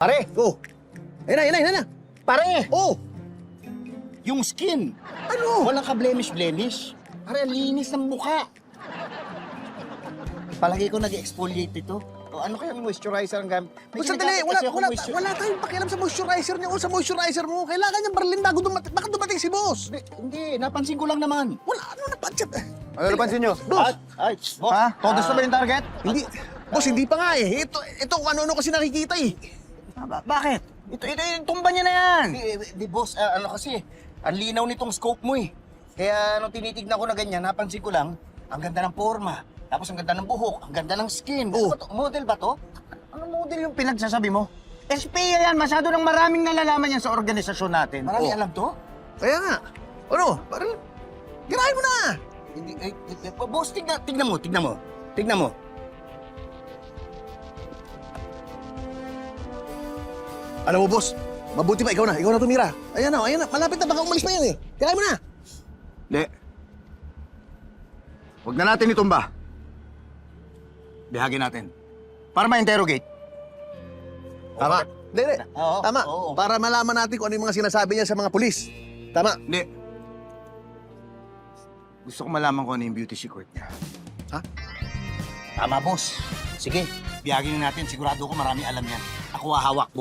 Pare! Oh. Ayun na. Pare! Oh. Yung skin! Ano? Walang ka-blemish-blemish. Pare, ang linis ng mukha. Palagi ko nag-exfoliate ito. O ano kayang moisturizer ang gamit? Oh, sandali, wala tayong pakialam sa moisturizer niya o sa moisturizer mo. Kailangan niyang barlin bago baka dumating si boss. Hindi, napansin ko lang naman. Wala, ano napansin? Ano napansin nyo? Boss! Ay, boss. Ha? Todos na ba yung target? Hindi, boss, hindi pa nga eh. Ito kung ano-ano kasi nakikita eh. Bakit? Ito, tumba niya na yan. Di boss, ano kasi, ang linaw nitong scope mo eh. Kaya nung tinitignan ko na ganyan, napansin ko lang, ang ganda ng forma. Tapos ang ganda ng buhok, ang ganda ng skin. Oh. Ano ba to? Model ba to? Anong model yung pinagsasabi mo? SPA yan. Masyado ng maraming nalalaman yan sa organisasyon natin. Marami Oh. alam to? Kaya nga. Ano? Parang, girahin mo na. Hindi, boss, tignan mo. Tignan mo. Alam mo, boss, mabuti pa, ikaw na tumira. Ayan na, malapit na, baka umalis pa yan eh. Girahin mo na. Hindi. Huwag na natin itumba. Bihagin natin. Para ma-interrogate. Tama. Hindi. Oo, Tama. oo. Para malaman natin kung ano yung mga sinasabi niya sa mga pulis. Tama. Hindi. Gusto ko malaman kung ano yung beauty secret niya. Tama, boss. Sige, biyagin na natin. Sigurado ko marami alam yan. Ako hahawak, boss.